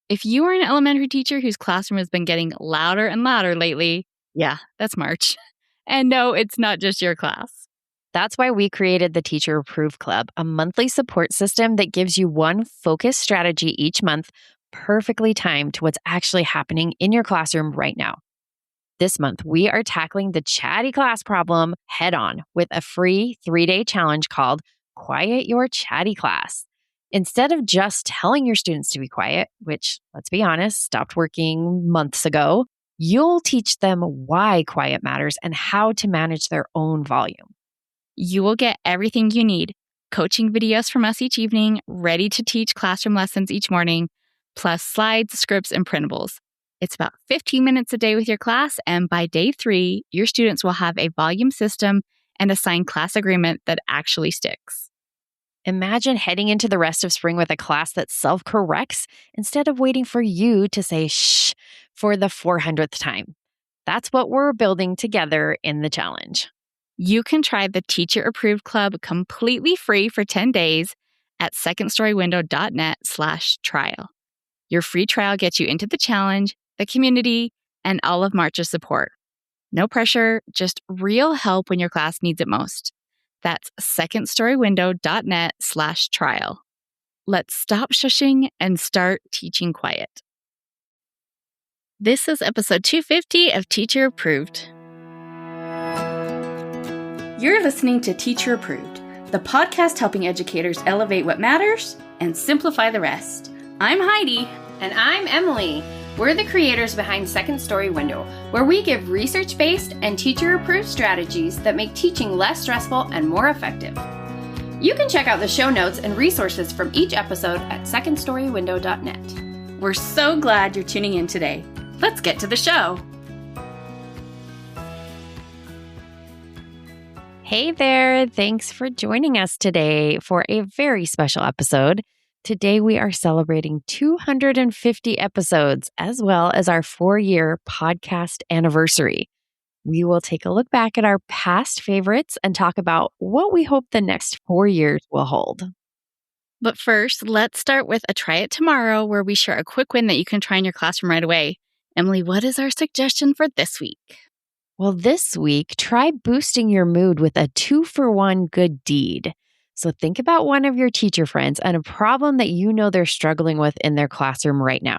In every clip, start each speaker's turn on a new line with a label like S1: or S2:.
S1: If you are an elementary teacher whose classroom has been getting louder and louder lately, yeah, that's March. And no, it's not just your class.
S2: That's why we created the Teacher Approved Club, a monthly support system that gives you one focused strategy each month, perfectly timed to what's actually happening in your classroom right now. This month, we are tackling the chatty class problem head on with a free 3-day challenge called Quiet Your Chatty Class. Instead of just telling your students to be quiet, which, let's be honest, stopped working months ago, you'll teach them why quiet matters and how to manage their own volume.
S1: You will get everything you need. Coaching videos from us each evening, ready to teach classroom lessons each morning, plus slides, scripts, and printables. It's about 15 minutes a day with your class, and by day 3, your students will have a volume system and a signed class agreement that actually sticks.
S2: Imagine heading into the rest of spring with a class that self-corrects instead of waiting for you to say shh for the 400th time. That's what we're building together in the challenge.
S1: You can try the Teacher Approved Club completely free for 10 days at secondstorywindow.net/trial. Your free trial gets you into the challenge, the community, and all of March's support. No pressure, just real help when your class needs it most. That's secondstorywindow.net/trial. Let's stop shushing and start teaching quiet. This is episode 250 of Teacher Approved. You're listening to Teacher Approved, the podcast helping educators elevate what matters and simplify the rest. I'm Heidi.
S3: And I'm Emily. We're the creators behind Second Story Window, where we give research-based and teacher-approved strategies that make teaching less stressful and more effective. You can check out the show notes and resources from each episode at secondstorywindow.net.
S1: We're so glad you're tuning in today. Let's get to the show.
S2: Hey there, thanks for joining us today for a very special episode. Today we are celebrating 250 episodes as well as our 4-year podcast anniversary. We will take a look back at our past favorites and talk about what we hope the next 4 years will hold.
S1: But first, let's start with a Try It Tomorrow, where we share a quick win that you can try in your classroom right away. Emily, what is our suggestion for this week?
S2: Well, this week, try boosting your mood with a 2-for-1 good deed. So think about one of your teacher friends and a problem that you know they're struggling with in their classroom right now.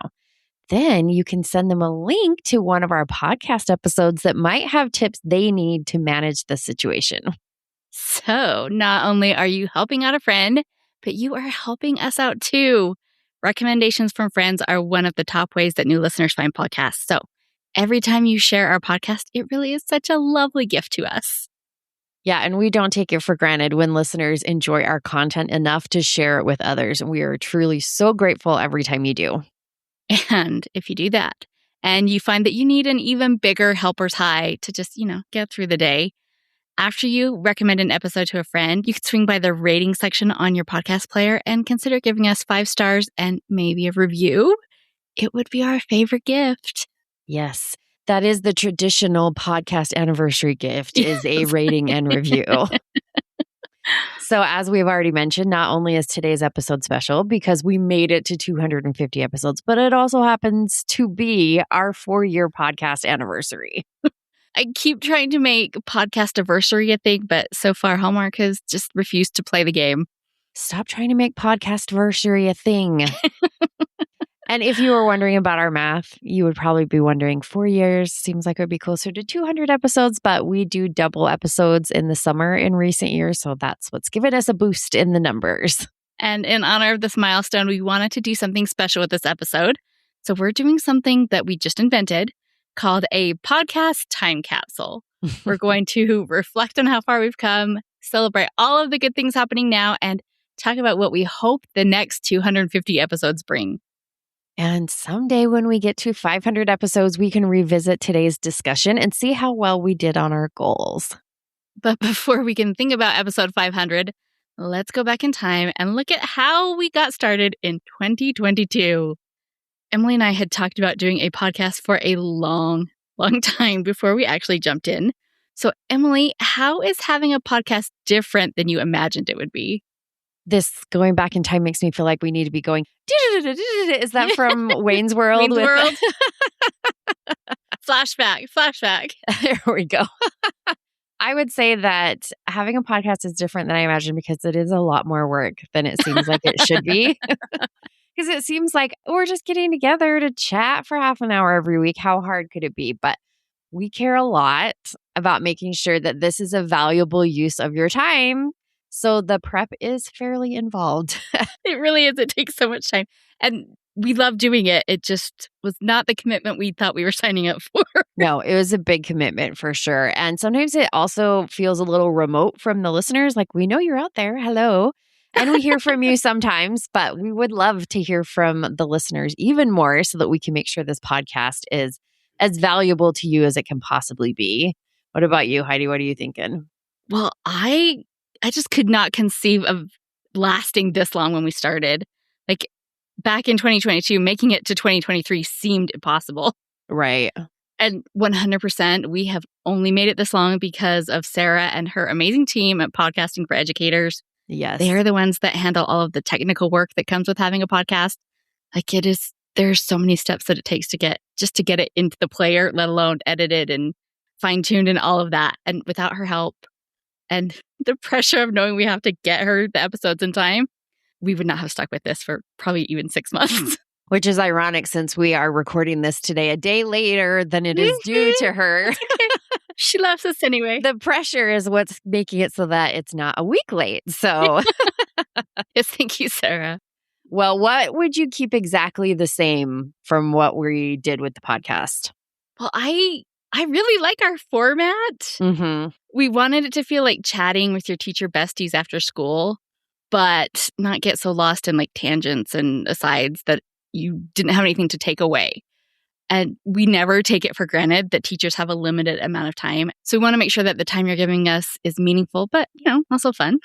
S2: Then you can send them a link to one of our podcast episodes that might have tips they need to manage the situation.
S1: So not only are you helping out a friend, but you are helping us out too. Recommendations from friends are one of the top ways that new listeners find podcasts. So every time you share our podcast, it really is such a lovely gift to us.
S2: Yeah, and we don't take it for granted when listeners enjoy our content enough to share it with others. We are truly so grateful every time you do.
S1: And if you do that, and you find that you need an even bigger helper's high to just, get through the day, after you recommend an episode to a friend, you can swing by the rating section on your podcast player and consider giving us 5 stars and maybe a review. It would be our favorite gift.
S2: Yes. That is the traditional podcast anniversary gift, is a rating and review. So as we've already mentioned, not only is today's episode special because we made it to 250 episodes, but it also happens to be our 4-year podcast anniversary.
S1: I keep trying to make podcast anniversary a thing, but so far Hallmark has just refused to play the game.
S2: Stop trying to make podcast anniversary a thing. And if you were wondering about our math, you would probably be wondering 4 years seems like it would be closer to 200 episodes, but we do double episodes in the summer in recent years. So that's what's given us a boost in the numbers.
S1: And in honor of this milestone, we wanted to do something special with this episode. So we're doing something that we just invented called a podcast time capsule. We're going to reflect on how far we've come, celebrate all of the good things happening now, and talk about what we hope the next 250 episodes bring.
S2: And someday when we get to 500 episodes, we can revisit today's discussion and see how well we did on our goals.
S1: But before we can think about episode 500, let's go back in time and look at how we got started in 2022. Emily and I had talked about doing a podcast for a long time before we actually jumped in. So Emily, how is having a podcast different than you imagined it would be?
S2: This going back in time makes me feel like we need to be going, is that from Wayne's World?
S1: Wayne's World. Flashback.
S2: There we go. I would say that having a podcast is different than I imagined because it is a lot more work than it seems like it should be. Because it seems like we're just getting together to chat for half an hour every week. How hard could it be? But we care a lot about making sure that this is a valuable use of your time. So the prep is fairly involved.
S1: It really is. It takes so much time. And we love doing it. It just was not the commitment we thought we were signing up for.
S2: No, it was a big commitment for sure. And sometimes it also feels a little remote from the listeners. Like, we know you're out there. Hello. And we hear from you sometimes, but we would love to hear from the listeners even more so that we can make sure this podcast is as valuable to you as it can possibly be. What about you, Heidi? What are you thinking?
S1: Well, I just could not conceive of lasting this long when we started. Like back in 2022, making it to 2023 seemed impossible.
S2: Right.
S1: And 100%, we have only made it this long because of Sarah and her amazing team at Podcasting for Educators.
S2: Yes.
S1: They're the ones that handle all of the technical work that comes with having a podcast. Like there's so many steps that it takes to get it into the player, let alone edited and fine-tuned and all of that. And without her help and the pressure of knowing we have to get her the episodes in time, we would not have stuck with this for probably even 6 months.
S2: Which is ironic since we are recording this today a day later than it is due to her.
S1: She loves us anyway.
S2: The pressure is what's making it so that it's not a week late. So,
S1: yes, thank you, Sarah.
S2: Well, what would you keep exactly the same from what we did with the podcast?
S1: Well, I really like our format.
S2: Mm-hmm.
S1: We wanted it to feel like chatting with your teacher besties after school, but not get so lost in like tangents and asides that you didn't have anything to take away. And we never take it for granted that teachers have a limited amount of time. So we want to make sure that the time you're giving us is meaningful, but, also fun.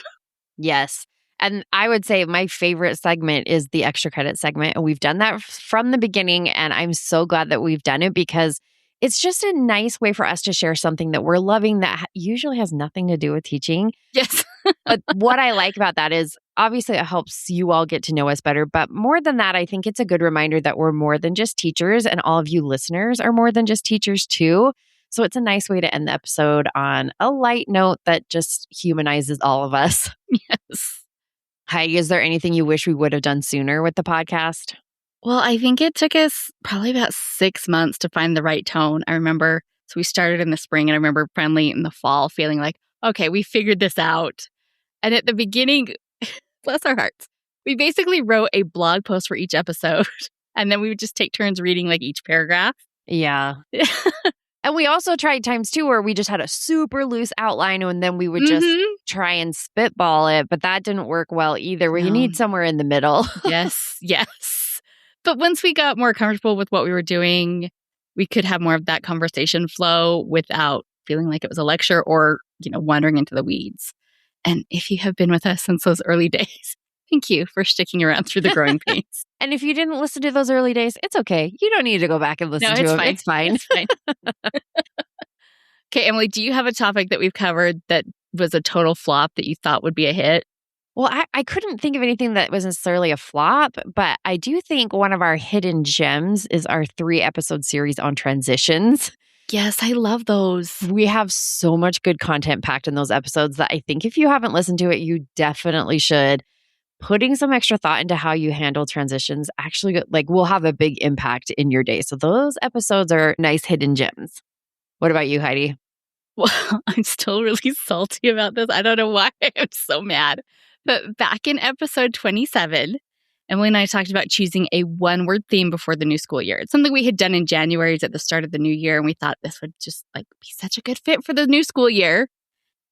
S2: Yes. And I would say my favorite segment is the extra credit segment. And we've done that from the beginning. And I'm so glad that we've done it because it's just a nice way for us to share something that we're loving that usually has nothing to do with teaching.
S1: Yes.
S2: But what I like about that is obviously it helps you all get to know us better. But more than that, I think it's a good reminder that we're more than just teachers and all of you listeners are more than just teachers too. So it's a nice way to end the episode on a light note that just humanizes all of us.
S1: Yes.
S2: Heidi, is there anything you wish we would have done sooner with the podcast?
S1: Well, I think it took us probably about 6 months to find the right tone. I remember, so we started in the spring and I remember finally in the fall feeling like, okay, we figured this out. And at the beginning, bless our hearts, we basically wrote a blog post for each episode. And then we would just take turns reading like each paragraph.
S2: Yeah. And we also tried times too where we just had a super loose outline and then we would just try and spitball it. But that didn't work well either, where you need somewhere in the middle.
S1: Yes. But once we got more comfortable with what we were doing, we could have more of that conversation flow without feeling like it was a lecture or, wandering into the weeds. And if you have been with us since those early days, thank you for sticking around through the growing pains.
S2: And if you didn't listen to those early days, it's okay. You don't need to go back and listen to them. It's fine.
S1: It's fine. Okay, Emily, do you have a topic that we've covered that was a total flop that you thought would be a hit?
S2: Well, I couldn't think of anything that was necessarily a flop, but I do think one of our hidden gems is our 3-episode series on transitions.
S1: Yes, I love those.
S2: We have so much good content packed in those episodes that I think if you haven't listened to it, you definitely should. Putting some extra thought into how you handle transitions actually will have a big impact in your day. So those episodes are nice hidden gems. What about you, Heidi?
S1: Well, I'm still really salty about this. I don't know why I'm so mad. But back in episode 27, Emily and I talked about choosing a one-word theme before the new school year. It's something we had done in January at the start of the new year, and we thought this would just be such a good fit for the new school year.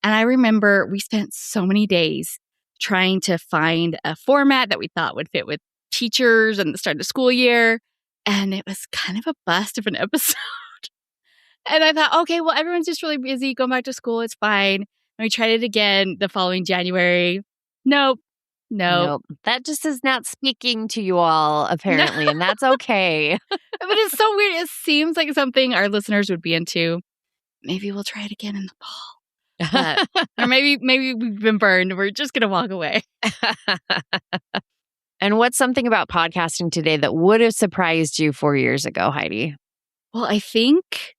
S1: And I remember we spent so many days trying to find a format that we thought would fit with teachers and the start of the school year. And it was kind of a bust of an episode. And I thought, okay, well, everyone's just really busy going back to school. It's fine. And we tried it again the following January. Nope.
S2: That just is not speaking to you all, apparently, and that's okay.
S1: But it's so weird. It seems like something our listeners would be into. Maybe we'll try it again in the fall. Or maybe we've been burned. We're just going to walk away.
S2: And what's something about podcasting today that would have surprised you 4 years ago, Heidi?
S1: Well, I think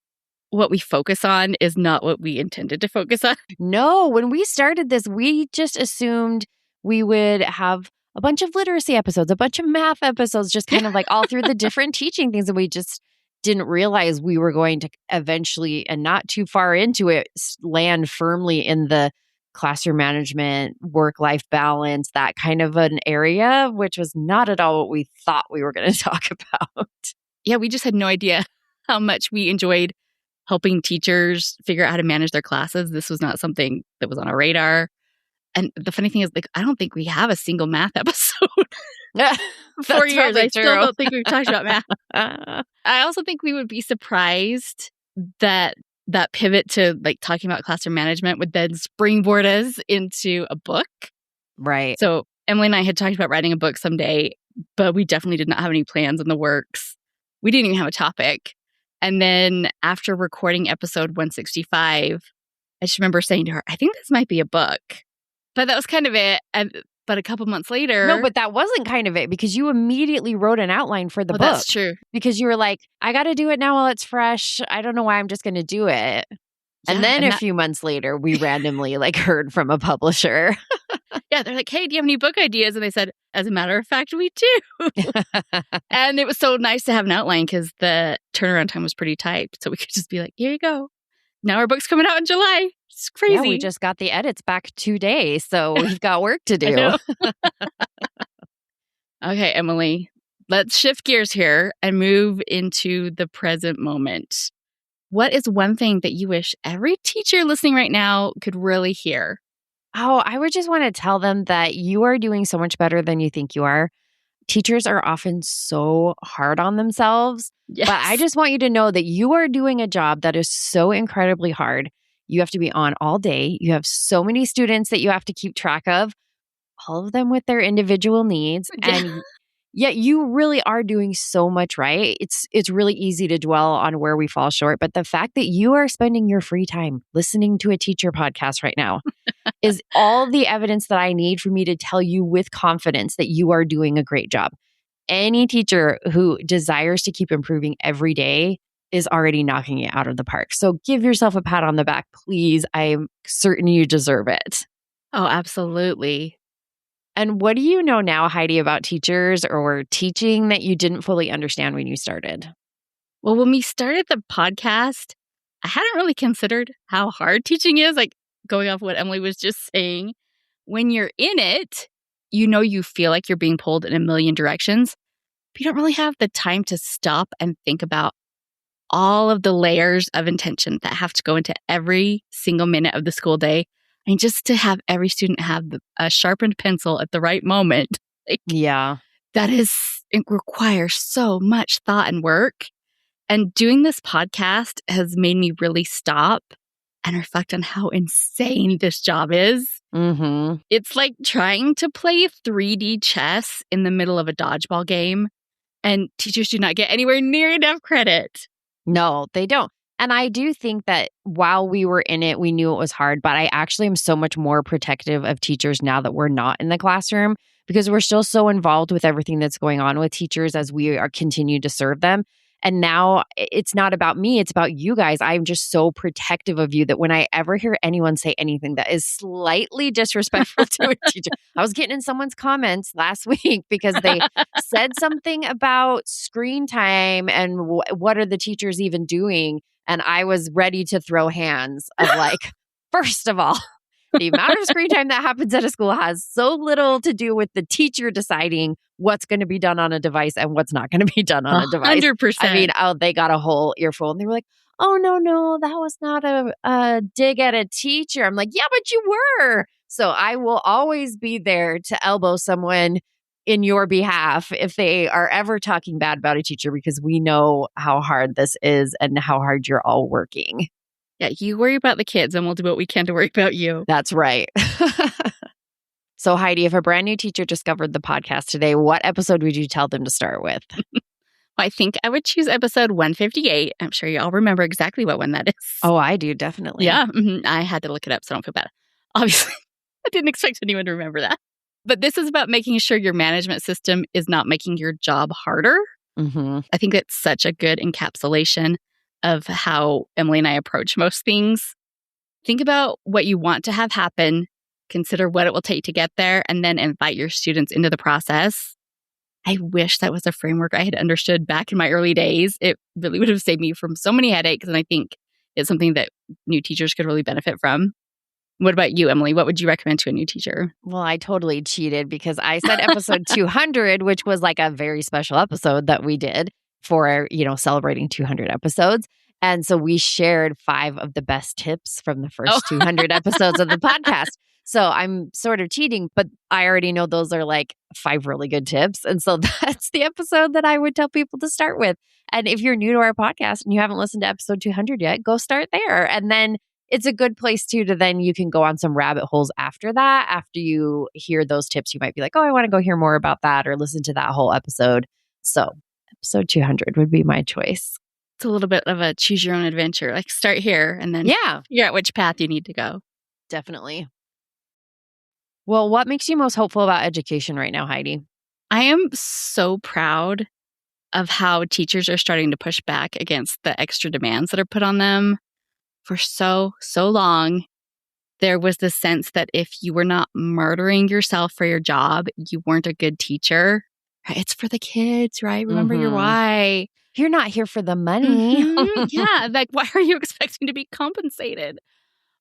S1: what we focus on is not what we intended to focus on.
S2: No, when we started this, we just assumed we would have a bunch of literacy episodes, a bunch of math episodes, just kind of like all through the different teaching things. And we just didn't realize we were going to eventually, and not too far into it, land firmly in the classroom management, work-life balance, that kind of an area, which was not at all what we thought we were going to talk about.
S1: Yeah, we just had no idea how much we enjoyed helping teachers figure out how to manage their classes. This was not something that was on our radar. And the funny thing is, like, I don't think we have a single math episode. 4 years, I still don't think we've talked about math. I also think we would be surprised that pivot to like talking about classroom management would then springboard us into a book.
S2: Right.
S1: So Emily and I had talked about writing a book someday, but we definitely did not have any plans in the works. We didn't even have a topic. And then after recording episode 165, I just remember saying to her, I think this might be a book. But that was kind of it. But a couple months later...
S2: No, but that wasn't kind of it, because you immediately wrote an outline for the book.
S1: That's true.
S2: Because you were like, I got to do it now while it's fresh. I don't know why, I'm just going to do it. Yeah, and then a few months later, we randomly like heard from a publisher.
S1: Yeah, they're like, hey, do you have any book ideas? And they said, as a matter of fact, we do. And it was so nice to have an outline because the turnaround time was pretty tight. So we could just be like, here you go. Now our book's coming out in July. It's crazy.
S2: Yeah, we just got the edits back today, so we've got work to do.
S1: Okay, Emily, let's shift gears here and move into the present moment. What is one thing that you wish every teacher listening right now could really hear?
S2: Oh, I would just want to tell them that you are doing so much better than you think you are. Teachers are often so hard on themselves,
S1: yes.
S2: But I just want you to know that you are doing a job that is so incredibly hard. You have to be on all day. You have so many students that you have to keep track of, all of them with their individual needs.
S1: Yeah.
S2: And yet you really are doing so much right. It's really easy to dwell on where we fall short. But the fact that you are spending your free time listening to a teacher podcast right now is all the evidence that I need for me to tell you with confidence that you are doing a great job. Any teacher who desires to keep improving every day is already knocking it out of the park. So give yourself a pat on the back, please. I'm certain you deserve it.
S1: Oh, absolutely.
S2: And what do you know now, Heidi, about teachers or teaching that you didn't fully understand when you started?
S1: Well, when we started the podcast, I hadn't really considered how hard teaching is. Like going off what Emily was just saying, when you're in it, you feel like you're being pulled in a million directions, but you don't really have the time to stop and think about all of the layers of intention that have to go into every single minute of the school day. I mean, just to have every student have a sharpened pencil at the right moment.
S2: Yeah.
S1: It requires so much thought and work. And doing this podcast has made me really stop and reflect on how insane this job is.
S2: Mm-hmm.
S1: It's like trying to play 3D chess in the middle of a dodgeball game, and teachers do not get anywhere near enough credit.
S2: No, they don't. And I do think that while we were in it, we knew it was hard, but I actually am so much more protective of teachers now that we're not in the classroom, because we're still so involved with everything that's going on with teachers as we are continue to serve them. And now it's not about me, it's about you guys. I'm just so protective of you that when I ever hear anyone say anything that is slightly disrespectful to a teacher, I was getting in someone's comments last week because they said something about screen time and what are the teachers even doing? And I was ready to throw hands of like, first of all, the amount of screen time that happens at a school has so little to do with the teacher deciding what's going to be done on a device and what's not going to be done on a device.
S1: 100%.
S2: I mean, they got a whole earful and they were like, oh, no, that was not a dig at a teacher. I'm like, yeah, but you were. So I will always be there to elbow someone in your behalf if they are ever talking bad about a teacher, because we know how hard this is and how hard you're all working.
S1: Yeah, you worry about the kids and we'll do what we can to worry about you.
S2: That's right. So Heidi, if a brand new teacher discovered the podcast today, what episode would you tell them to start with?
S1: Well, I think I would choose episode 158. I'm sure you all remember exactly what one that is.
S2: Oh, I do, definitely.
S1: Yeah. I had to look it up, so I don't feel bad. Obviously, I didn't expect anyone to remember that. But this is about making sure your management system is not making your job harder.
S2: Mm-hmm.
S1: I think it's such a good encapsulation of how Emily and I approach most things. Think about what you want to have happen, consider what it will take to get there, and then invite your students into the process. I wish that was a framework I had understood back in my early days. It really would have saved me from so many headaches, and I think it's something that new teachers could really benefit from. What about you, Emily? What would you recommend to a new teacher?
S2: Well, I totally cheated because I said episode 200, which was like a very special episode that we did for, celebrating 200 episodes. And so we shared 5 of the best tips from the first 200 episodes of the podcast. So I'm sort of cheating, but I already know those are like 5 really good tips. And so that's the episode that I would tell people to start with. And if you're new to our podcast and you haven't listened to episode 200 yet, go start there. And then it's a good place too to then you can go on some rabbit holes after that. After you hear those tips, you might be like, oh, I want to go hear more about that or listen to that whole episode. So episode 200 would be my choice.
S1: It's a little bit of a choose your own adventure. Like start here and then figure out which path you need to go.
S2: Definitely. Well, what makes you most hopeful about education right now, Heidi?
S1: I am so proud of how teachers are starting to push back against the extra demands that are put on them. For so long, there was this sense that if you were not murdering yourself for your job, you weren't a good teacher. It's for the kids, right? Remember your why.
S2: You're not here for the money.
S1: Yeah, like why are you expecting to be compensated?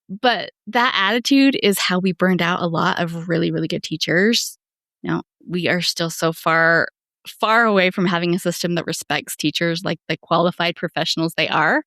S1: But that attitude is how we burned out a lot of really, really good teachers. Now, we are still so far away from having a system that respects teachers like the qualified professionals they are.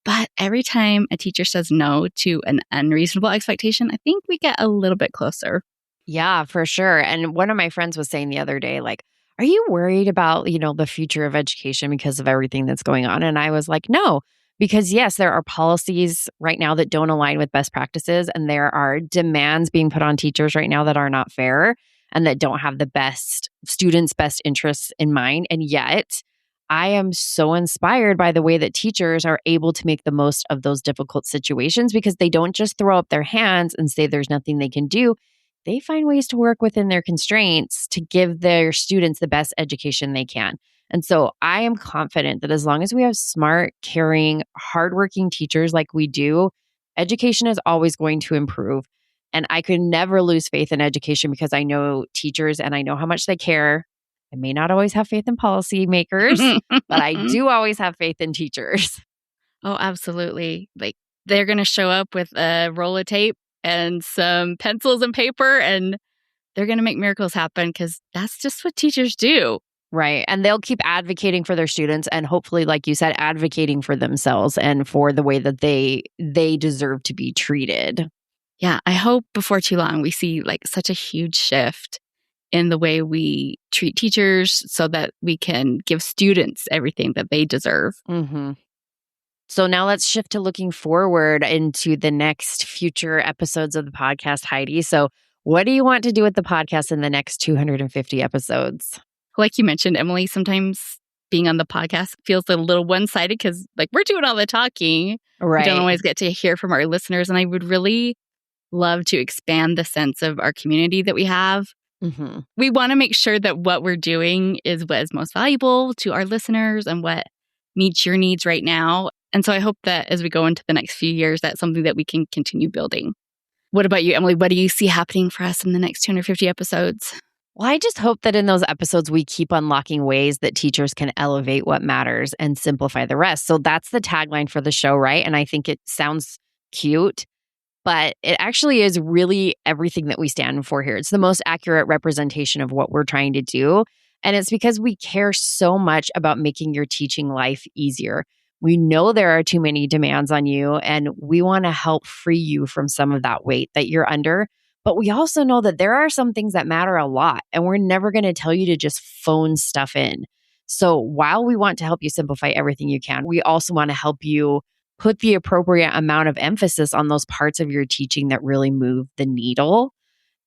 S1: But every time a teacher says no to an unreasonable expectation, I think we get a little bit closer.
S2: Yeah, for sure. And one of my friends was saying the other day, like, are you worried about, the future of education because of everything that's going on? And I was like, no, because yes, there are policies right now that don't align with best practices. And there are demands being put on teachers right now that are not fair and that don't have the best students' best interests in mind. And yet, I am so inspired by the way that teachers are able to make the most of those difficult situations because they don't just throw up their hands and say there's nothing they can do. They find ways to work within their constraints to give their students the best education they can. And so I am confident that as long as we have smart, caring, hardworking teachers like we do, education is always going to improve. And I could never lose faith in education because I know teachers and I know how much they care. I may not always have faith in policymakers, but I do always have faith in teachers.
S1: Oh, absolutely. Like they're going to show up with a roll of tape and some pencils and paper, and they're going to make miracles happen because that's just what teachers do.
S2: Right. And they'll keep advocating for their students and hopefully, like you said, advocating for themselves and for the way that they deserve to be treated.
S1: Yeah. I hope before too long we see like such a huge shift in the way we treat teachers so that we can give students everything that they deserve.
S2: Mm-hmm. So now let's shift to looking forward into the next future episodes of the podcast, Heidi. So what do you want to do with the podcast in the next 250 episodes?
S1: Like you mentioned, Emily, sometimes being on the podcast feels a little one-sided because like we're doing all the talking.
S2: Right.
S1: We don't always get to hear from our listeners. And I would really love to expand the sense of our community that we have.
S2: Mm-hmm.
S1: We want to make sure that what we're doing is what is most valuable to our listeners and what meets your needs right now. And so I hope that as we go into the next few years, that's something that we can continue building. What about you, Emily? What do you see happening for us in the next 250 episodes?
S2: Well, I just hope that in those episodes, we keep unlocking ways that teachers can elevate what matters and simplify the rest. So that's the tagline for the show, right? And I think it sounds cute, but it actually is really everything that we stand for here. It's the most accurate representation of what we're trying to do. And it's because we care so much about making your teaching life easier. We know there are too many demands on you, and we want to help free you from some of that weight that you're under. But we also know that there are some things that matter a lot, and we're never going to tell you to just phone stuff in. So while we want to help you simplify everything you can, we also want to help you put the appropriate amount of emphasis on those parts of your teaching that really move the needle.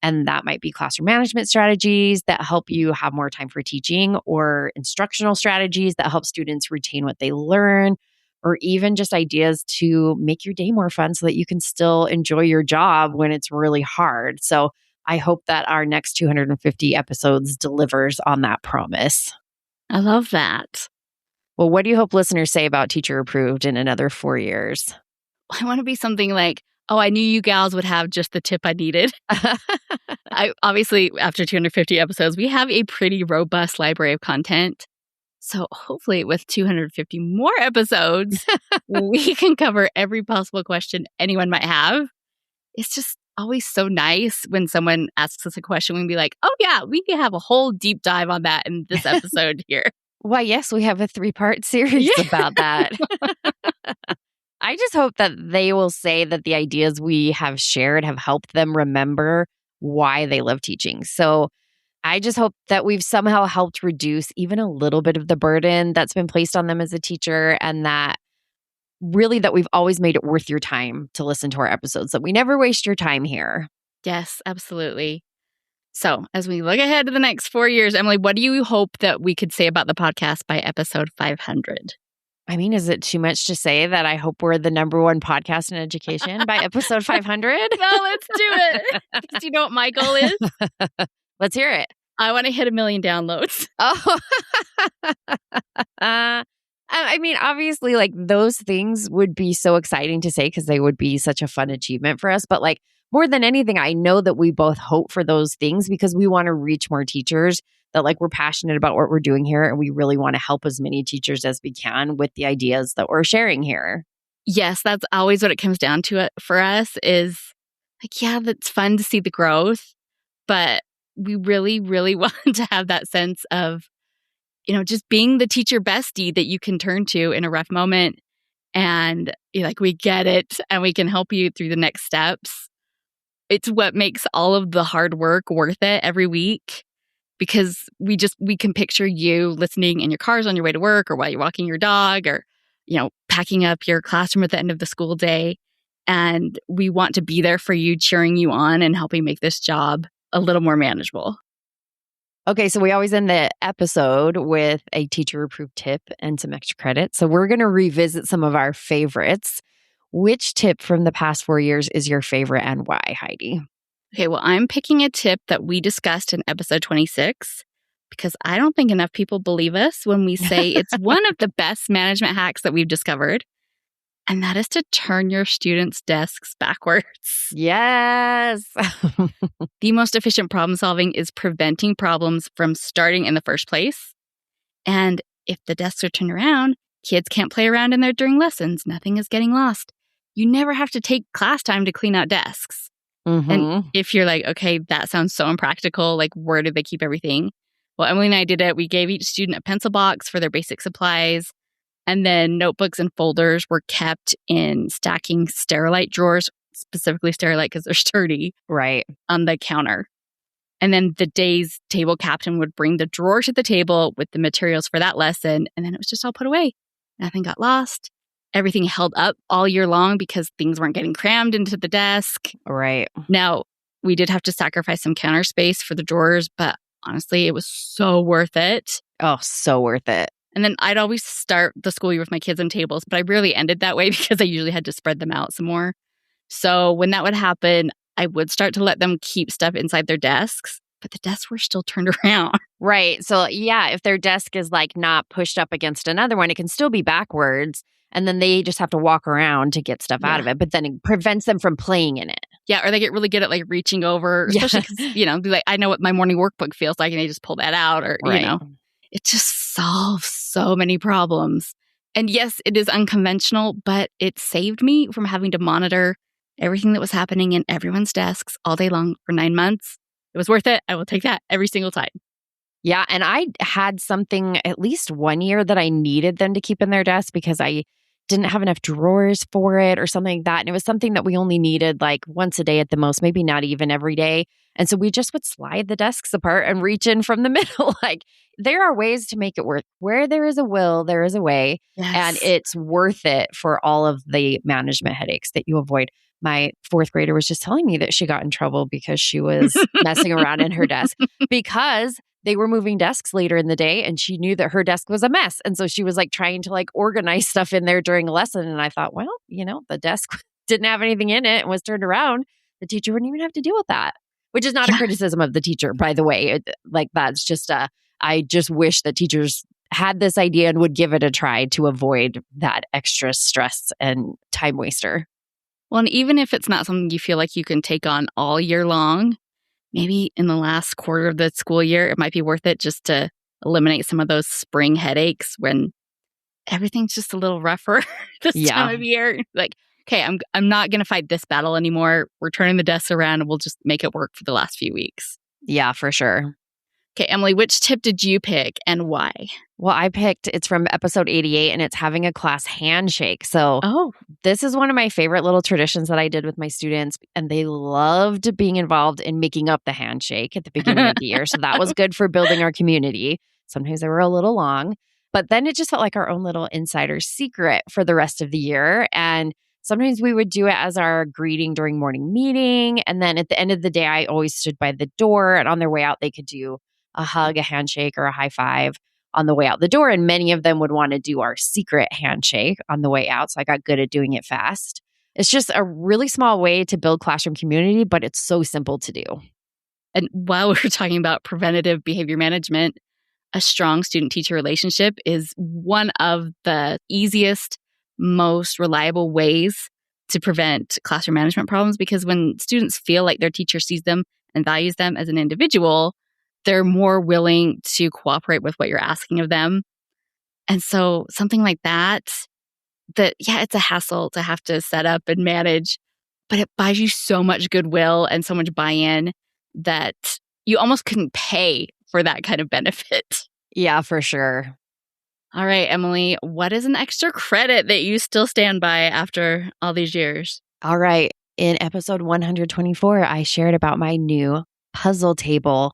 S2: And that might be classroom management strategies that help you have more time for teaching, or instructional strategies that help students retain what they learn, or even just ideas to make your day more fun so that you can still enjoy your job when it's really hard. So I hope that our next 250 episodes delivers on that promise.
S1: I love that.
S2: Well, what do you hope listeners say about Teacher Approved in another 4 years?
S1: I want to be something like, oh, I knew you gals would have just the tip I needed. Obviously, after 250 episodes, we have a pretty robust library of content. So hopefully with 250 more episodes, we can cover every possible question anyone might have. It's just always so nice when someone asks us a question, we can be like, oh yeah, we can have a whole deep dive on that in this episode here.
S2: Why, yes, we have a 3-part series about that. I just hope that they will say that the ideas we have shared have helped them remember why they love teaching. So I just hope that we've somehow helped reduce even a little bit of the burden that's been placed on them as a teacher, and that really that we've always made it worth your time to listen to our episodes, that we never waste your time here.
S1: Yes, absolutely. So as we look ahead to the next 4 years, Emily, what do you hope that we could say about the podcast by episode 500?
S2: I mean, is it too much to say that I hope we're the #1 podcast in education by episode 500?
S1: No, let's do it. Because you know what my goal is?
S2: Let's hear it.
S1: I want to hit 1 million downloads.
S2: Oh, I mean, obviously, like those things would be so exciting to say because they would be such a fun achievement for us. But like more than anything, I know that we both hope for those things because we want to reach more teachers, that like we're passionate about what we're doing here, and we really want to help as many teachers as we can with the ideas that we're sharing here.
S1: Yes, that's always what it comes down to for us is like, yeah, that's fun to see the growth, but we really, really want to have that sense of, just being the teacher bestie that you can turn to in a rough moment. And you're like, we get it and we can help you through the next steps. It's what makes all of the hard work worth it every week, because we can picture you listening in your cars on your way to work, or while you're walking your dog, or, packing up your classroom at the end of the school day. And we want to be there for you, cheering you on and helping make this job a little more manageable.
S2: Okay, so we always end the episode with a teacher approved tip and some extra credit. So we're going to revisit some of our favorites. Which tip from the past 4 years is your favorite and why, Heidi?
S1: Okay, well, I'm picking a tip that we discussed in episode 26 because I don't think enough people believe us when we say it's one of the best management hacks that we've discovered. And that is to turn your students' desks backwards.
S2: Yes.
S1: The most efficient problem solving is preventing problems from starting in the first place. And if the desks are turned around, kids can't play around in there during lessons. Nothing is getting lost. You never have to take class time to clean out desks.
S2: Mm-hmm.
S1: And if you're like, okay, that sounds so impractical, like where do they keep everything? Well, Emily and I did it. We gave each student a pencil box for their basic supplies. And then notebooks and folders were kept in stacking Sterilite drawers, specifically Sterilite because they're sturdy,
S2: right,
S1: on the counter. And then the day's table captain would bring the drawer to the table with the materials for that lesson. And then it was just all put away. Nothing got lost. Everything held up all year long because things weren't getting crammed into the desk.
S2: Right.
S1: Now, we did have to sacrifice some counter space for the drawers, but honestly, it was so worth it.
S2: Oh, so worth it.
S1: And then I'd always start the school year with my kids on tables, but I rarely ended that way because I usually had to spread them out some more. So when that would happen, I would start to let them keep stuff inside their desks, but the desks were still turned around.
S2: Right. So yeah, if their desk is like not pushed up against another one, it can still be backwards. And then they just have to walk around to get stuff out of it. But then it prevents them from playing in it.
S1: Yeah. Or they get really good at like reaching over, especially because, be like, I know what my morning workbook feels like, and they just pull that out, or, it just solves so many problems. And yes, it is unconventional, but it saved me from having to monitor everything that was happening in everyone's desks all day long for 9 months. It was worth it. I will take that every single time.
S2: Yeah. And I had something at least 1 year that I needed them to keep in their desk because I didn't have enough drawers for it or something like that. And it was something that we only needed like once a day at the most, maybe not even every day. And so we just would slide the desks apart and reach in from the middle. Like there are ways to make it work. Where there is a will, there is a way.
S1: Yes.
S2: And it's worth it for all of the management headaches that you avoid. my fourth grader was just telling me that she got in trouble because she was messing around in her desk because they were moving desks later in the day and she knew that her desk was a mess. And so she was like trying to like organize stuff in there during a lesson. And I thought, well, the desk didn't have anything in it and was turned around. The teacher wouldn't even have to deal with that, which is not a criticism of the teacher, by the way. That's just I just wish that teachers had this idea and would give it a try to avoid that extra stress and time waster.
S1: Well, and even if it's not something you feel like you can take on all year long, maybe in the last quarter of the school year, it might be worth it just to eliminate some of those spring headaches when everything's just a little rougher this time of year. Like, okay, I'm not going to fight this battle anymore. We're turning the desks around and we'll just make it work for the last few weeks.
S2: Yeah, for sure.
S1: Okay, Emily, which tip did you pick and why?
S2: Well, it's from episode 88 and it's having a class handshake. So this is one of my favorite little traditions that I did with my students, and they loved being involved in making up the handshake at the beginning of the year. So that was good for building our community. Sometimes they were a little long, but then it just felt like our own little insider secret for the rest of the year. And sometimes we would do it as our greeting during morning meeting. And then at the end of the day, I always stood by the door, and on their way out, they could do a hug, a handshake, or a high five on the way out the door. And many of them would want to do our secret handshake on the way out. So I got good at doing it fast. It's just a really small way to build classroom community, but it's so simple to do.
S1: And while we're talking about preventative behavior management, a strong student-teacher relationship is one of the easiest, most reliable ways to prevent classroom management problems, because when students feel like their teacher sees them and values them as an individual, they're more willing to cooperate with what you're asking of them. And so something like that, it's a hassle to have to set up and manage, but it buys you so much goodwill and so much buy-in that you almost couldn't pay for that kind of benefit.
S2: Yeah, for sure.
S1: All right, Emily, what is an extra credit that you still stand by after all these years?
S2: All right. In episode 124, I shared about my new puzzle table.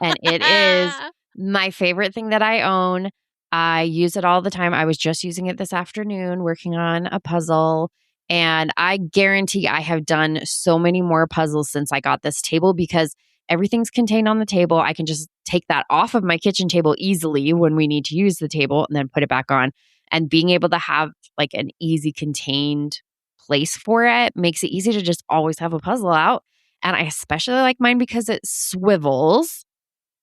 S2: And it is my favorite thing that I own. I use it all the time. I was just using it this afternoon, working on a puzzle. And I guarantee I have done so many more puzzles since I got this table because everything's contained on the table. I can just take that off of my kitchen table easily when we need to use the table and then put it back on. And being able to have like an easy contained place for it makes it easy to just always have a puzzle out. And I especially like mine because it swivels.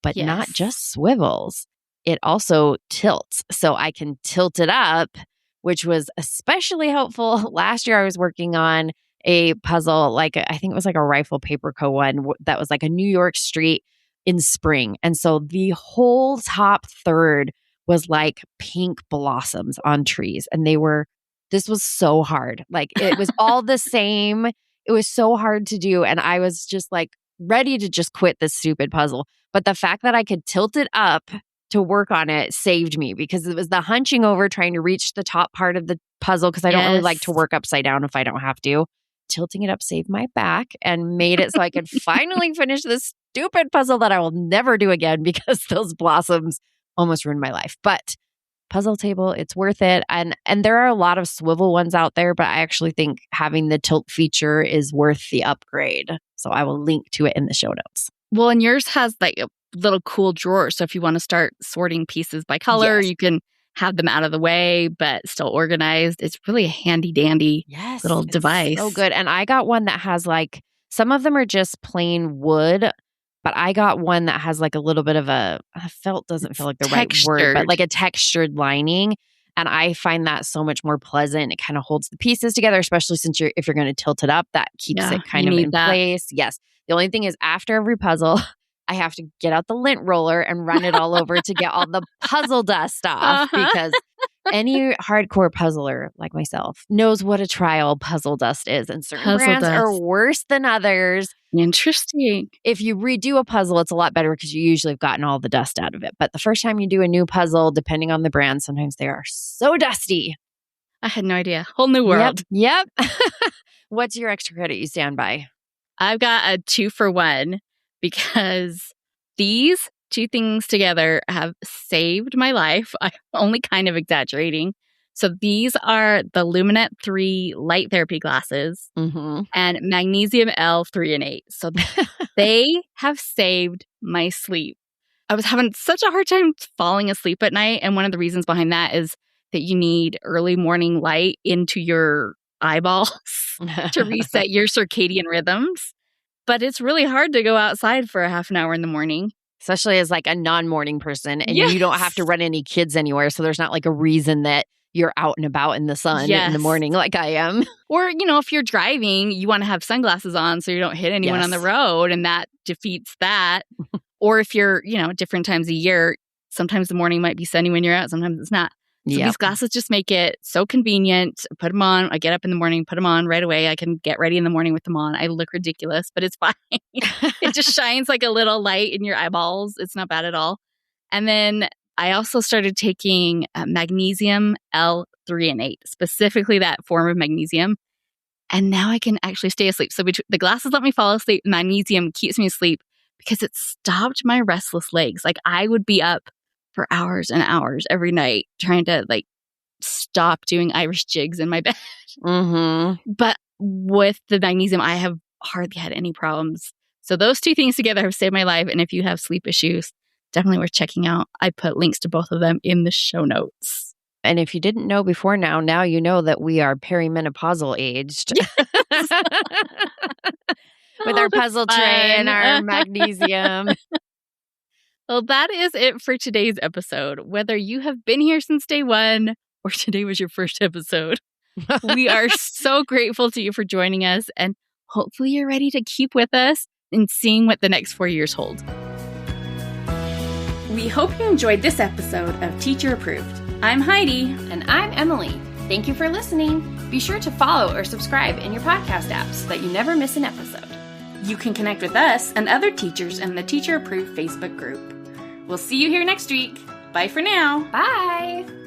S2: But not just swivels. It also tilts. So I can tilt it up, which was especially helpful. Last year I was working on a puzzle, I think it was like a Rifle Paper Co. one that was like a New York street in spring. And so the whole top third was like pink blossoms on trees. And this was so hard. Like it was all the same. It was so hard to do. And I was just like ready to just quit this stupid puzzle. But the fact that I could tilt it up to work on it saved me, because it was the hunching over trying to reach the top part of the puzzle, because I don't really like to work upside down if I don't have to. Tilting it up saved my back and made it so I could finally finish this stupid puzzle that I will never do again because those blossoms almost ruined my life. But puzzle table, it's worth it. And there are a lot of swivel ones out there, but I actually think having the tilt feature is worth the upgrade. So I will link to it in the show notes.
S1: Well, and yours has like a little cool drawer. So if you want to start sorting pieces by color, you can have them out of the way, but still organized. It's really a handy dandy little device.
S2: So good. And I got one that has like, some of them are just plain wood, but I got one that has like a little bit of felt doesn't feel like the right word, but like a textured lining. And I find that so much more pleasant. It kind of holds the pieces together, especially since if you're going to tilt it up, that keeps it kind of in place. Yes. The only thing is after every puzzle, I have to get out the lint roller and run it all over to get all the puzzle dust off, because any hardcore puzzler like myself knows what a trial puzzle dust is. And certain brands are worse than others.
S1: Interesting.
S2: If you redo a puzzle, it's a lot better because you usually have gotten all the dust out of it. But the first time you do a new puzzle, depending on the brand, sometimes they are so dusty.
S1: I had no idea. Whole new world.
S2: Yep. What's your extra credit you stand by?
S1: I've got a 2-for-1 because these two things together have saved my life. I'm only kind of exaggerating, So these are the Luminet 3 light therapy glasses and magnesium L 3 and 8. So they have saved my sleep. I was having such a hard time falling asleep at night. And one of the reasons behind that is that you need early morning light into your eyeballs to reset your circadian rhythms. But it's really hard to go outside for a half an hour in the morning.
S2: Especially as like a non-morning person, and you don't have to run any kids anywhere. So there's not like a reason that you're out and about in the sun in the morning like I am.
S1: Or, if you're driving, you want to have sunglasses on so you don't hit anyone on the road, and that defeats that. Or if you're, different times of year, sometimes the morning might be sunny when you're out, sometimes it's not. So these glasses just make it so convenient. Put them on. I get up in the morning, put them on right away. I can get ready in the morning with them on. I look ridiculous, but it's fine. It just shines like a little light in your eyeballs. It's not bad at all. And then I also started taking magnesium L 3 and 8, specifically that form of magnesium. And now I can actually stay asleep. So the glasses let me fall asleep. Magnesium keeps me asleep because it stopped my restless legs. Like I would be up for hours and hours every night trying to stop doing Irish jigs in my bed. But with the magnesium, I have hardly had any problems. So those two things together have saved my life. And if you have sleep issues, definitely worth checking out. I put links to both of them in the show notes.
S2: And if you didn't know before now you know that we are perimenopausal aged. Yes. With our puzzle tray and our magnesium.
S1: Well, that is it for today's episode. Whether you have been here since day one or today was your first episode, we are so grateful to you for joining us. And hopefully you're ready to keep with us in seeing what the next 4 years hold. We hope you enjoyed this episode of Teacher Approved. I'm Heidi.
S3: And I'm Emily. Thank you for listening. Be sure to follow or subscribe in your podcast apps so that you never miss an episode.
S1: You can connect with us and other teachers in the Teacher Approved Facebook group. We'll see you here next week. Bye for now.
S3: Bye.